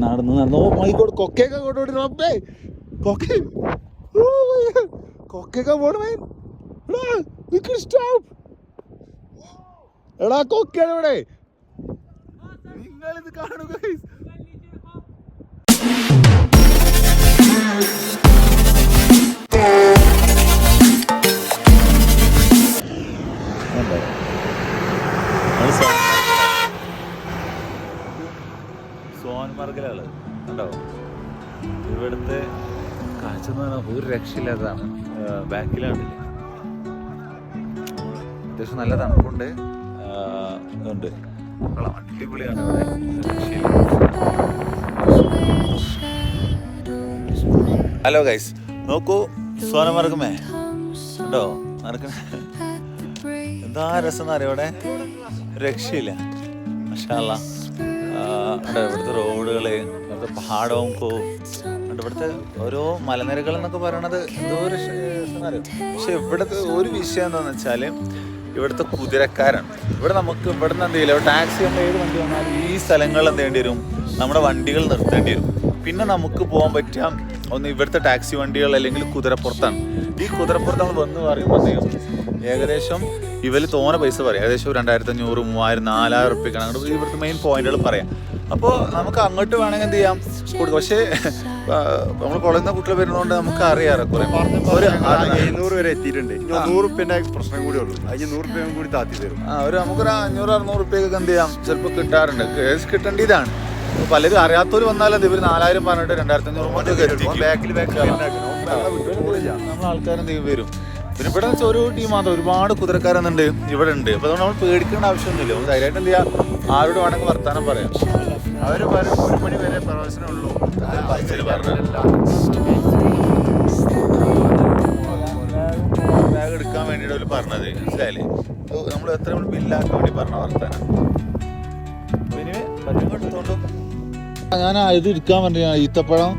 നടന്ന് oh my God കൊക്കയൊക്കെ കൊണ്ടോടി റബ്ബേ കൊക്കയൊക്കെ പോണേ സ്റ്റോപ്പ് എടാ കൊക്കയാണ് ഇവിടെ നിങ്ങളിത് കാണുക സോൻമാർഗിലാണ് കണ്ടോ ഇവിടുത്തെ കാഴ്ച എന്ന് പറഞ്ഞാൽ ഒരു രക്ഷയില്ലാത്തതാണ് ബാക്കിലാണ് അത്യാവശ്യം നല്ല തണുപ്പുണ്ട് ഇതുണ്ട് അടിപൊളിയാണ് ഇവിടെ ഹലോ ഗൈസ് നോക്കൂ സോനമാർഗമേ ഉണ്ടോ നടക്കണ എന്താ രസം എന്ന് അറിയാം ഇവിടെ രക്ഷയില്ല മാഷാ അല്ലാഹ് ഇവിടുത്തെ റോഡുകള് ഇവിടുത്തെ പഹാടവും ഇവിടുത്തെ ഓരോ മലനിരകൾ എന്നൊക്കെ പറയണത് എന്തോ ഒരു പക്ഷെ ഇവിടുത്തെ ഒരു വിഷയം എന്താണെന്ന് വെച്ചാൽ ഇവിടുത്തെ കുതിരക്കാരാണ് ഇവിടെ നമുക്ക് ഇവിടെ നിന്ന് എന്ത് ചെയ്യില്ല ടാക്സി നമ്മൾ ഏത് വണ്ടി വന്നാലും ഈ സ്ഥലങ്ങളിൽ എന്ത് ചെയ്യേണ്ടി വരും നമ്മുടെ വണ്ടികൾ നിർത്തേണ്ടി വരും പിന്നെ നമുക്ക് പോകാൻ പറ്റിയ ഒന്ന് ഇവിടുത്തെ ടാക്സി വണ്ടികൾ അല്ലെങ്കിൽ കുതിരപ്പുറത്താണ് ഈ കുതിരപ്പുറത്ത് നമ്മൾ വന്ന് പറയുമ്പോൾ ഏകദേശം ഇവർ തോനെ പൈസ പറയും ഏകദേശം 2500 3000 4000 റുപ്യക്കാണ് അങ്ങോട്ട് ഇവിടുത്തെ മെയിൻ പോയിന്റുകൾ പറയാം അപ്പോൾ നമുക്ക് അങ്ങോട്ട് വേണമെങ്കിൽ എന്ത് ചെയ്യാം കൊടുക്കും പക്ഷേ നമ്മൾ കൊള്ളുന്ന കുട്ടികൾ വരുന്നതുകൊണ്ട് നമുക്ക് അറിയാറ് കുറെ 700 വരെ എത്തിയിട്ടുണ്ട് 100 റുപ്യൻ്റെ പ്രശ്നം കൂടി ഉള്ളൂ അതിന് 100 റുപ്യ കൂടി താത്തി തരും ഒരു നമുക്കൊരു 500-600 റുപ്യൊക്കെ എന്ത് ചെയ്യാം ചിലപ്പോൾ കിട്ടാറുണ്ട് കേസ് കിട്ടേണ്ടതാണ് പലരും അറിയാത്തവർ വന്നാലും ഇവർ 4000 പറഞ്ഞിട്ട് 2500 ബാക്കിൽ നമ്മൾ ആൾക്കാരെന്ത് വരും പിന്നെ ഇവിടെ വെച്ചാൽ ഒരു ടീം മാത്രം ഒരുപാട് കുതിരക്കാരെന്നുണ്ട് ഇവിടെ ഉണ്ട് അപ്പോൾ അതുകൊണ്ട് നമ്മൾ പേടിക്കേണ്ട ആവശ്യമൊന്നുമില്ല നമുക്ക് ധൈര്യമായിട്ട് എന്ത് ചെയ്യാം ആരോട് വേണമെങ്കിൽ വർത്താനം പറയാം അവർ പറയും 1 മണി വരെ പ്രവേശനമുള്ളൂ ബാഗ് എടുക്കാൻ വേണ്ടിയിട്ട് അവർ പറഞ്ഞത് മനസ്സിലായില്ലേ നമ്മൾ എത്ര നമ്മൾ ബില്ലാക്കാൻ വേണ്ടി പറഞ്ഞ വർത്താനം പിന്നെ പറ്റും എടുത്തോണ്ടും ഞാൻ ഇത് ഇരിക്കാൻ വേണ്ടി ഈത്തപ്പഴം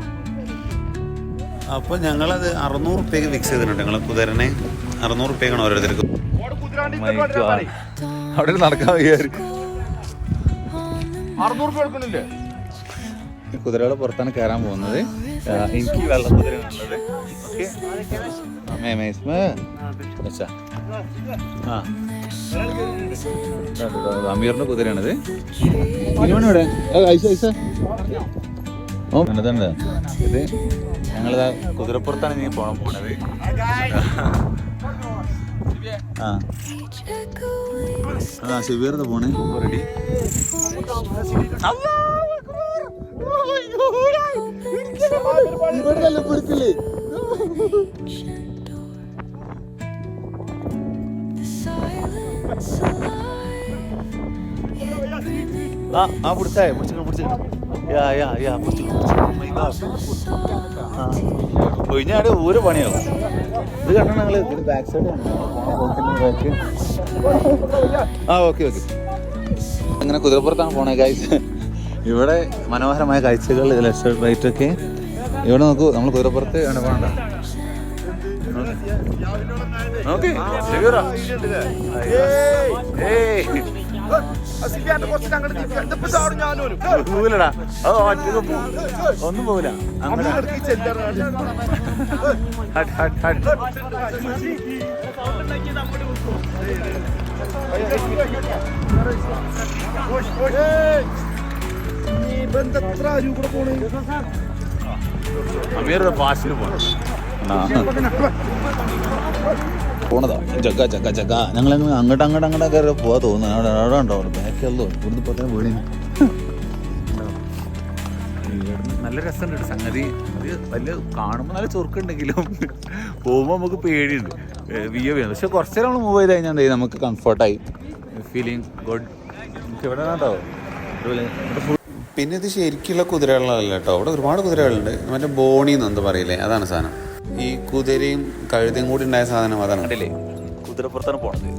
അപ്പോൾ ഞങ്ങളത് 600 റുപ്യക്ക് ഫിക്സ് ചെയ്തിട്ടുണ്ട് ഞങ്ങൾ കുതിരനെ 600 റുപ്യക്കാണ് ഓരോരുത്തർക്ക് അവിടെ നടക്കാൻ വയ്യാറ് 600 റുപ്യ കൊടുക്കണില്ലേ കുതിരകളെ പുറത്താണ് കയറാൻ പോകുന്നത് എനിക്ക് വെള്ളം കുതിരയാണുള്ളത് അമീറിന്റെ കുതിരയാണിത് ഇവിടെ ഓ എന്നതുണ്ട് ഇത് ഞങ്ങളിതാ കുതിരപ്പുറത്താണ് ഇനി പോണത് ആ ശിവീർന്ന് പോണേ റെഡി ഒഴിഞ്ഞാട് ഒരു പണിയാവും ഇത് കണ്ടാ ഞങ്ങള് ഇതിന് ബാക്ക് സൈഡ് ഓക്കെ അങ്ങനെ കുതിരപ്പുറത്താണ് പോണേ ഗൈസ് ഇവിടെ മനോഹരമായ കാഴ്ചകൾ ലെഫ്റ്റ് റൈറ്റ് ഒക്കെ ഇവിടെ നോക്കൂ നമ്മൾ കുതിരപ്പുറത്ത് പോകണ്ട ഒന്നും പോവില്ല അമീറുടെ പാസിന് പോണതാ ജഗ ജഗ ജഗ ഞങ്ങളങ്ങനെ അങ്ങോട്ടൊക്കെ പോവാ തോന്നുന്നു അവിടെ ഉണ്ടോ ബാക്കിയല്ലോ ഇവിടുന്ന് പുറത്തേ വീണി നല്ല രസമുണ്ട് സംഗതി അത് വലിയ കാണുമ്പോൾ നല്ല ചൊറുക്കുണ്ടെങ്കിലും പോകുമ്പോൾ നമുക്ക് പേടിയുണ്ട് വിയാണ് പക്ഷെ കുറച്ച് നേരം നമ്മൾ മൂവ് ചെയ്ത് കഴിഞ്ഞാൽ എന്താ നമുക്ക് കംഫർട്ടായി ഫീലിംഗ് ഗുഡ് നമുക്ക് ഇവിടെ കേട്ടോ പിന്നെ ഇത് ശരിക്കുള്ള കുതിരകളല്ല കേട്ടോ അവിടെ ഒരുപാട് കുതിരകളുണ്ട് മറ്റേ ബോണിന്ന് എന്താ പറയില്ലേ അതാണ് സാധനം ഈ കുതിരയും കഴുതയും കൂടി ഉണ്ടായ സാധനം അതാണ് കണ്ടില്ലേ കുതിരപ്പുറത്താണ് പോണത്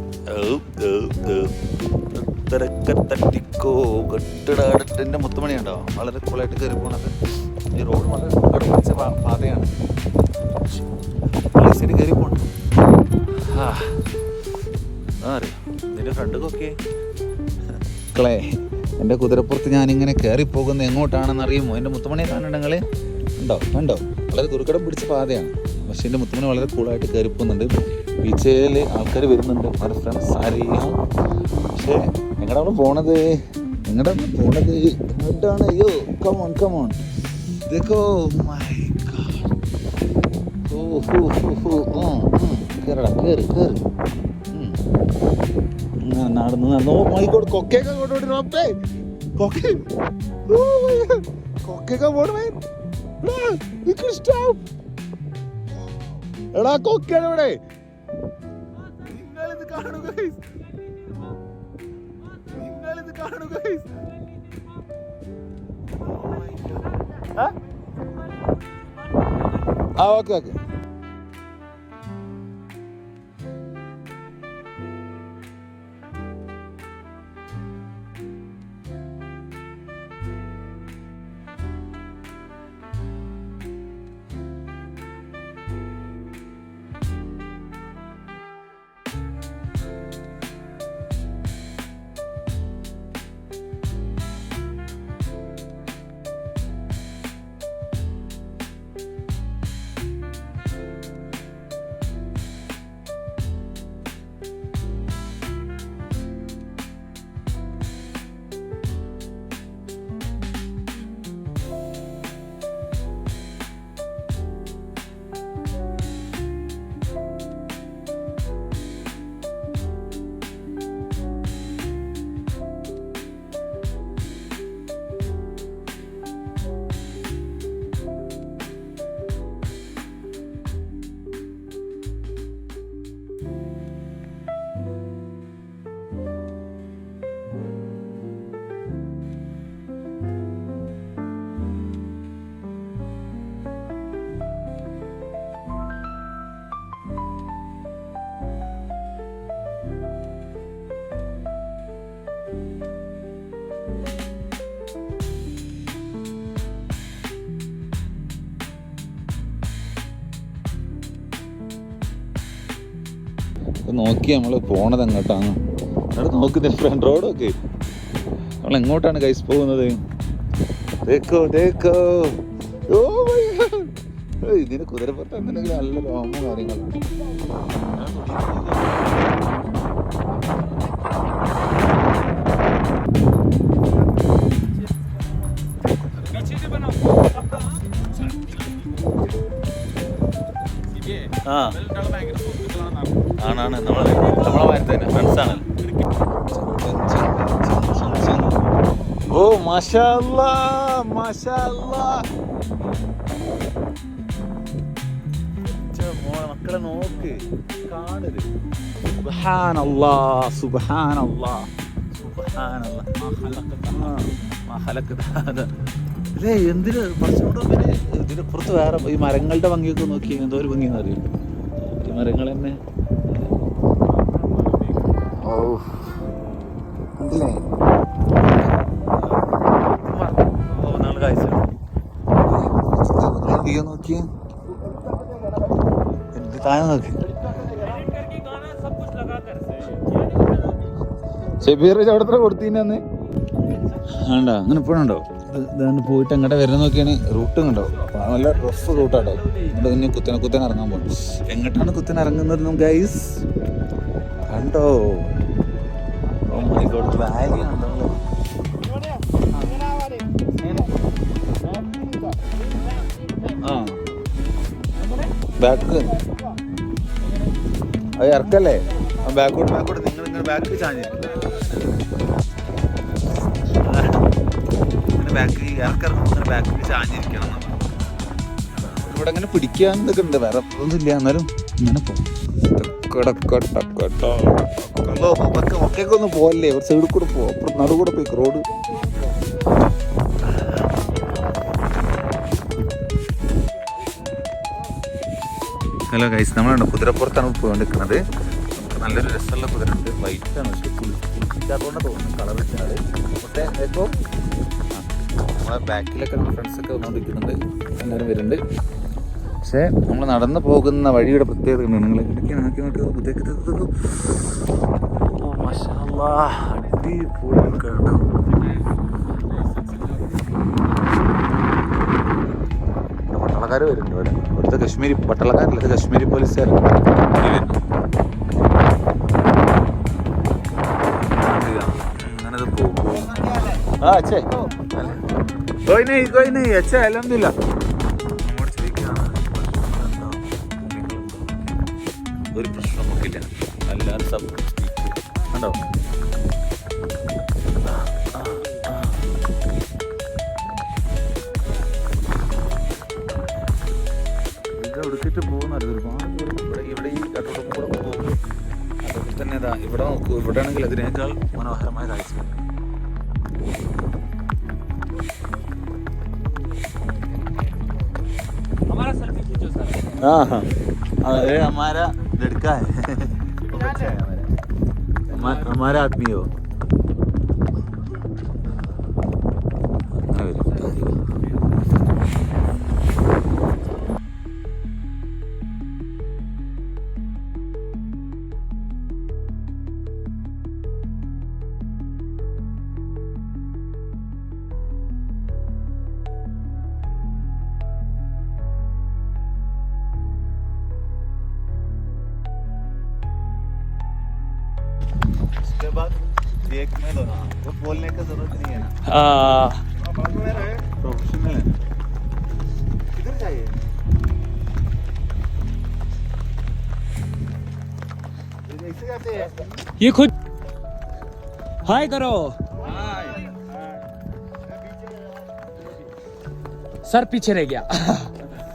കെട്ടിടത്തിന്റെ മുത്തുമണിയുണ്ടോ വളരെ കൂളായിട്ട് കയറി പോണത് ഈ റോഡ് വളരെ കടുപ്പിച്ച പാതയാണ് ശരി കയറി പോണ അറിയാം ഇതിന്റെ ഫ്രണ്ട് നോക്കിയേ ക്ലേ എൻ്റെ കുതിരപ്പുറത്ത് ഞാനിങ്ങനെ കയറിപ്പോകുന്നത് എങ്ങോട്ടാണെന്ന് അറിയുമോ? എൻ്റെ മുത്തുമണിയെ കാണുന്നുണ്ടെങ്കിൽ ഉണ്ടോ വളരെ ദുർഘടം പിടിച്ച പാതയാണ്. പക്ഷേ എൻ്റെ മുത്തുമണി വളരെ കൂളായിട്ട് കയറിപ്പോകുന്നുണ്ട്. ബീച്ചിൽ ആൾക്കാർ വരുന്നുണ്ട്, അവരുടെ ഫ്രണ്ട്സ് അറിയാം. പക്ഷേ എങ്ങോട്ടാണ് പോണത്? എങ്ങോട്ടാണ്? അയ്യോ കമോൺ देखो my god. കേറ് നടന്നു. ഓ മൈ ഗോഡ്, കൊക്കയൊക്കെ കൊണ്ടുപോയി. കൊക്കയൊക്കെ പോണേ. എടാ കൊക്കയാണ് ഇവിടെ. നിങ്ങളിത് കാണുക. ഓക്കെ നോക്കി നമ്മൾ പോണത് എങ്ങോട്ടാണ്? അവിടെ നോക്കുന്നില്ല ഫ്രണ്ട് റോഡൊക്കെ. നമ്മൾ എങ്ങോട്ടാണ് ഗൈസ് പോകുന്നത്? ഇതിന് കുതിരപ്പുറത്ത് എന്തെങ്കിലും നല്ല രോമോ കാര്യങ്ങളും. ആണാണ് നമ്മളെ ഭാഗത്ത് തന്നെ ഫ്രണ്ട്സാണ്. ഓ മാഷാ അല്ലാഹ് മക്കളെ നോക്ക്, കാണരുത്. അല്ലേ എന്തിന് കുറച്ചുകൂടെ ഇതിന് പുറത്ത് വേറെ ഈ മരങ്ങളുടെ ഭംഗിയൊക്കെ നോക്കി എന്തോ ഒരു ഭംഗിയെന്ന് അറിയും. ഈ മരങ്ങൾ തന്നെ നോക്കിയ താഴെ നോക്കി. ഷബീർ അവിടെ കൊടുത്തീന്നെ വേണ്ട അങ്ങനെ ഇപ്പോഴുണ്ടോ? ഇതാണ്ട് പോയിട്ട് അങ്ങോട്ട് വരുന്ന നോക്കിയാണ് റൂട്ടും കണ്ടോ. നല്ല റഫ് റൂട്ടാട്ടോ. ഇവിടെ തന്നെ കുത്തനെ ഇറങ്ങാൻ പോകും. എങ്ങോട്ടാണ് കുത്തനെ ഇറങ്ങുന്നത് ഗൈസ്? കണ്ടോ? ഓ മൈ ഗോഡ്, വാലി കണ്ടോ? ആ ബാക്ക് അത് ഇറക്കല്ലേ? ബാക്കോട്ട് നിങ്ങൾ ബാക്ക് ചാഞ്ഞിരിക്കും. ബാക്ക് ഇറക്കിറങ്ങും, ബാക്കിൽ ചാഞ്ഞിരിക്കണം. ഇവിടെ അങ്ങനെ പിടിക്കാന്നൊക്കെ ഉണ്ട്, വേറെ ഒന്നും ഇല്ല. എന്നാലും ഇങ്ങനെ ഒക്കെ ഒന്ന് പോവല്ലേ? ഒരു സൈഡിൽ കൂടെ പോവാം, നടുകൂടെ പോയി റോഡ്. ഹലോ ഗൈസ്, നമ്മളുണ്ട് കുതിരപ്പുറത്താണ് പോയിക്കൊണ്ടിരിക്കുന്നത്. നമുക്ക് നല്ലൊരു രസമുള്ള കുതിര ഉണ്ട്, വൈറ്റാണ്. പക്ഷേ കുളിക്കാത്തോടെ തോന്നുന്നു കളർ വെച്ചാൽ. പക്ഷേ ഇപ്പോൾ നമ്മളെ ബാക്കിലൊക്കെ നമ്മുടെ ഫ്രണ്ട്സൊക്കെ വന്നുകൊണ്ടിരിക്കുന്നുണ്ട്, എല്ലാവരും വരുന്നുണ്ട്. പക്ഷേ നമ്മൾ നടന്നു പോകുന്ന വഴിയുടെ പ്രത്യേകത നിങ്ങൾ ഇടയ്ക്ക് നോക്കി അടിപൊളി കേട്ടോ. പട്ടാളക്കാർ വരുന്നുണ്ട് ഇവിടെ. ഇവിടുത്തെ കശ്മീരി പട്ടാളക്കാരല്ല, ഇത് കശ്മീരി പോലീസുകാർ വരുന്നു. അങ്ങനെ ഇത് പോകും. ആ അച്ഛേ कोई नहीं अच्छा है अल्हम्दुलिल्लाह. ഒരു പ്രശ്നം നോക്കില്ല, എല്ലാവരും സബ് കണ്ടോ. ഇത് എടുത്തിട്ട് പോകുന്നത് ഒരുപാട് പേര് ഇവിടെ ഈ കട്ടോടൊപ്പം കൂടെ പോകും. അതുപോലെ തന്നെ ഇതാ ഇവിടെ നോക്കൂ, ഇവിടെ ആണെങ്കിൽ അതിനേക്കാൾ മനോഹരമായ കാഴ്ച. हाँ अरे हमारा लड़का है, अच्छा है हमारा आदमी हो. उसके बाद देख में दो ना, वो बोलने का जरूरत नहीं है ना. प्रोफेशनल है. किधर जाइए? ऐसे जाते हैं. ये खुद हाय करो. सर पीछे रह गया.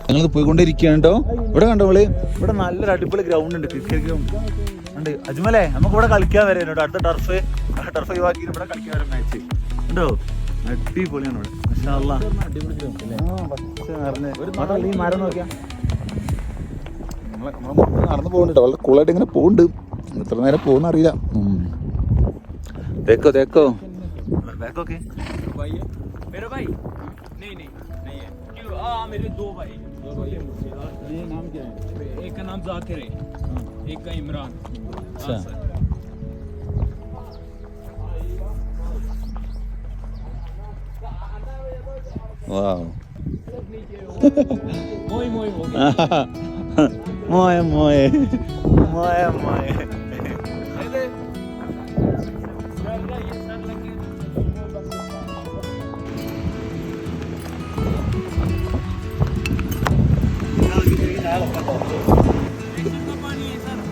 ഞങ്ങൾ പോയിക്കൊണ്ടിരിക്കുകയാണ് കേട്ടോ. ഇവിടെ കണ്ടോ നമ്മള്, ഇവിടെ നല്ലൊരു അടിപൊളി ഗ്രൗണ്ട് ഉണ്ട്, ക്രിക്കറ്റ് ഗ്രൗണ്ട് ഉണ്ട്. അജ്മലേ നമുക്ക് ഇവിടെ കളിക്കാൻ വരാം കേട്ടോ. അടുത്ത ടർഫ് ഒഴിവാക്കി ഇവിടെ കളിക്കാൻ വരാം മാച്ച് ഉണ്ടോ. അടിപൊളിയാണ് ഇവിടെ, മാഷാ അല്ലാഹ്. ഈ മരം നോക്കിയാ നടന്നു പോകുന്നുണ്ട്, വളരെ കൂളായിട്ട് ഇങ്ങനെ പോകുന്നുണ്ട്. എത്ര നേരം പോകുന്ന അറിയില്ല. देखो देखो बैको के मेरा भाई नहीं है क्यों. मेरे दो भाई. ये नाम क्या है? एक का नाम जाकिर है, एक का इमरान. अच्छा. वाह मोए हो गया. मोए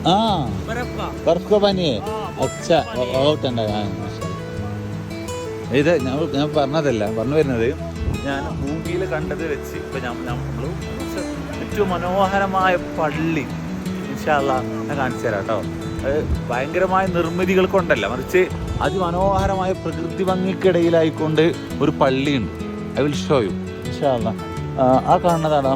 हाँ बर्फ का पानी है. अच्छा बहुत ठंडा है. ഇത് ഞാൻ പറഞ്ഞതല്ല, പറഞ്ഞു വരുന്നത് ഞാൻ ഭൂമിയിൽ കണ്ടത് വെച്ച് ഇപ്പം നമ്മൾ ഏറ്റവും മനോഹരമായ പള്ളി ഇൻഷാ അല്ലാഹ് ഞാൻ കാണിച്ചു തരാം കേട്ടോ. അത് ഭയങ്കരമായ നിർമ്മിതികൾ കൊണ്ടല്ല, മറിച്ച് അതിമനോഹരമായ പ്രകൃതി ഭംഗിക്കിടയിലായിക്കൊണ്ട് ഒരു പള്ളിയുണ്ട്. ഐ വിൽ ഷോ യു ഇൻഷാ അല്ലാഹ്. ആ കാണുന്നതാണ്.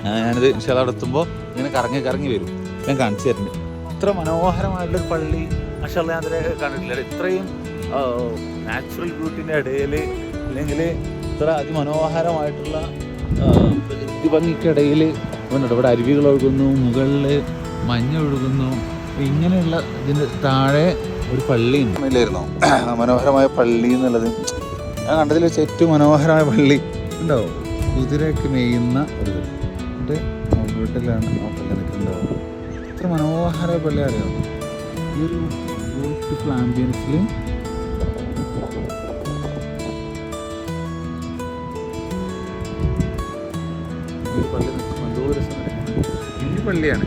ഞാനിത് ഇൻഷാ അല്ലാഹ് അവിടെ എത്തുമ്പോൾ ഇങ്ങനെ കറങ്ങി വരും, ഞാൻ കാണിച്ചു തരുന്നുണ്ട്. ഇത്ര മനോഹരമായിട്ടുള്ളൊരു പള്ളി മാഷാ അല്ലാഹ് ഞാൻ അതിനെ കണ്ടിട്ടില്ല. ഇത്രയും നാച്ചുറൽ ബ്യൂട്ടിൻ്റെ ഇടയിൽ, അല്ലെങ്കിൽ ഇത്ര അതിമനോഹരമായിട്ടുള്ള പ്രകൃതി ഭംഗിക്കിടയിൽ ഇവിടെ അരുവികൾ ഒഴുകുന്നു, മുകളിൽ മഞ്ഞ് ഒഴുകുന്നു. ഇങ്ങനെയുള്ള ഇതിന് താഴെ ഒരു പള്ളി ഇല്ലായിരുന്നോ, മനോഹരമായ പള്ളി എന്നുള്ളത് ഞാൻ കണ്ടതിൽ വെച്ച് ഏറ്റവും മനോഹരമായ പള്ളി ഉണ്ടാവും. കുതിരയൊക്കെ മേയുന്ന ഒരു എന്നിട്ട് വീട്ടിലാണ് ആ പള്ളി നിൽക്കുന്നുണ്ടാവും. ഇത്ര മനോഹര പള്ളി അറിയാം. ഈ ഒരു ബ്യൂട്ടിഫുൾ ആംബിയൻസിൽ ഈ പള്ളി നിൽക്കുമ്പോൾ എന്തോ ഒരു ഈ പള്ളിയാണ്,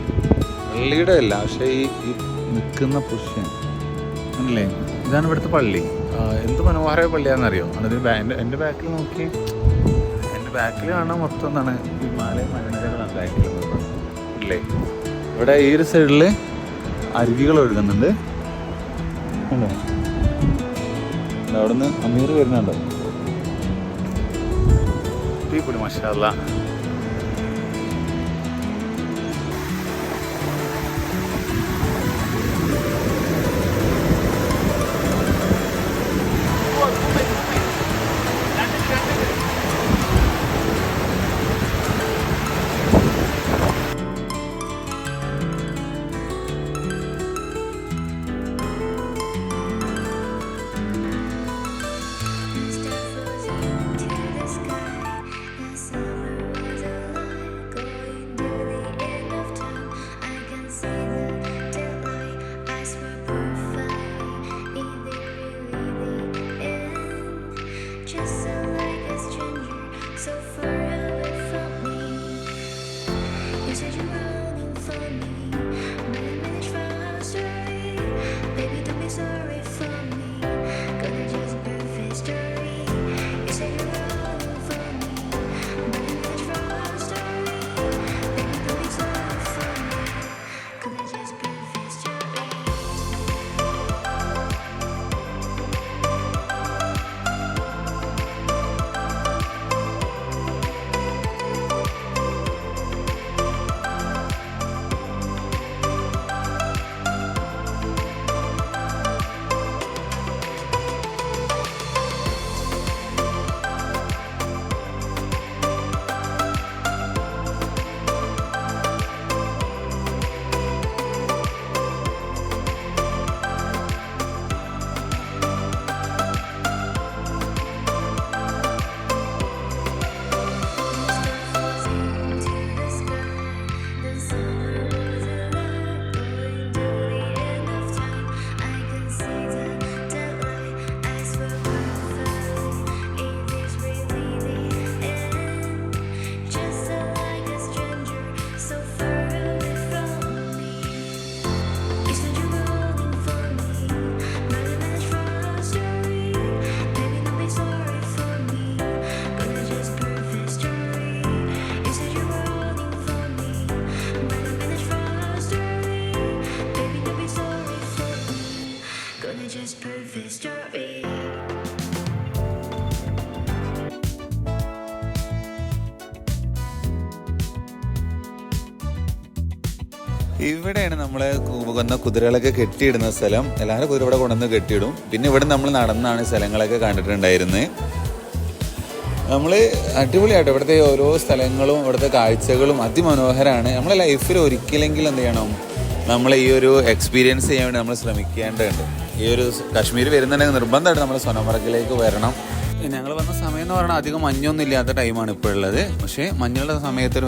പള്ളിയുടെ അല്ല, പക്ഷേ ഈ നിൽക്കുന്ന പൊസിഷൻ അല്ലേ, ഇതാണ് ഇവിടുത്തെ പള്ളി. എന്ത് മനോഹരമായ പള്ളിയാണെന്നറിയോ. അതിന് എൻ്റെ ബാക്കിൽ നോക്കി, എൻ്റെ ബാക്കിൽ കാണാൻ മൊത്തം എന്താണ് ഹിമാലയ മലനിരകളാണ് ബാക്കിൽ അല്ലേ. ഇവിടെ ഈ ഒരു സൈഡിൽ അരുവികൾ ഒഴുകുന്നുണ്ട്. അവിടെ നിന്ന് അമീർ വരുന്നുണ്ടോ. അടിപൊളി മാഷാ അല്ലാഹ്. ഇവിടെയാണ് നമ്മളെ വന്ന കുതിരകളൊക്കെ കെട്ടിയിടുന്ന സ്ഥലം. എല്ലാവരും കുതിര ഇവിടെ കൊണ്ടുവന്ന് കെട്ടിയിടും. പിന്നെ ഇവിടെ നമ്മൾ നടന്നാണ് സ്ഥലങ്ങളൊക്കെ കണ്ടിട്ടുണ്ടായിരുന്നത്. നമ്മൾ അടിപൊളിയായിട്ട് ഇവിടുത്തെ ഓരോ സ്ഥലങ്ങളും ഇവിടുത്തെ കാഴ്ചകളും അതിമനോഹരമാണ്. നമ്മളെ ലൈഫിൽ ഒരിക്കലെങ്കിലും എന്ത് ചെയ്യണം, നമ്മൾ ഈ ഒരു എക്സ്പീരിയൻസ് ചെയ്യാൻ വേണ്ടി നമ്മൾ ശ്രമിക്കേണ്ടതുണ്ട്. ഈ ഒരു കാശ്മീർ വരുന്നുണ്ടെങ്കിൽ നിർബന്ധമായിട്ട് നമ്മൾ സോനമർഗിലേക്ക് വരണം. ഞങ്ങൾ വന്ന സമയം എന്ന് പറഞ്ഞാൽ അധികം മഞ്ഞൊന്നും ഇല്ലാത്ത ടൈമാണ് ഇപ്പോൾ ഉള്ളത്. പക്ഷേ മഞ്ഞുള്ള സമയത്ത്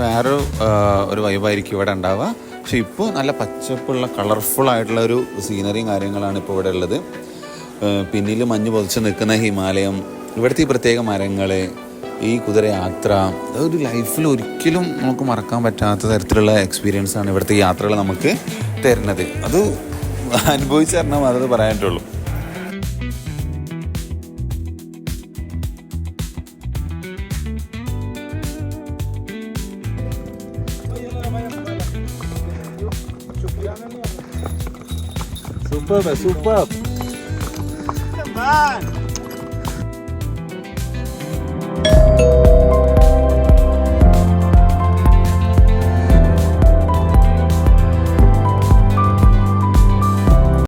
ഒരു വൈബായിരിക്കും ഇവിടെ ഉണ്ടാവുക. പക്ഷെ ഇപ്പോൾ നല്ല പച്ചപ്പുള്ള കളർഫുൾ ആയിട്ടുള്ള ഒരു സീനറിയും കാര്യങ്ങളാണ് ഇപ്പോൾ ഇവിടെ ഉള്ളത്. പിന്നിൽ മഞ്ഞ് പൊതിച്ച് നിൽക്കുന്ന ഹിമാലയം, ഇവിടുത്തെ ഈ പ്രത്യേക മരങ്ങൾ, ഈ കുതിരയാത്ര, അതൊരു ലൈഫിൽ ഒരിക്കലും നമുക്ക് മറക്കാൻ പറ്റാത്ത തരത്തിലുള്ള എക്സ്പീരിയൻസ് ആണ് ഇവിടുത്തെ യാത്രകൾ നമുക്ക് തരുന്നത്. അത് അനുഭവിച്ചറിഞ്ഞാൽ മാത്രമേ പറയാനായിട്ടുള്ളൂ. Superb.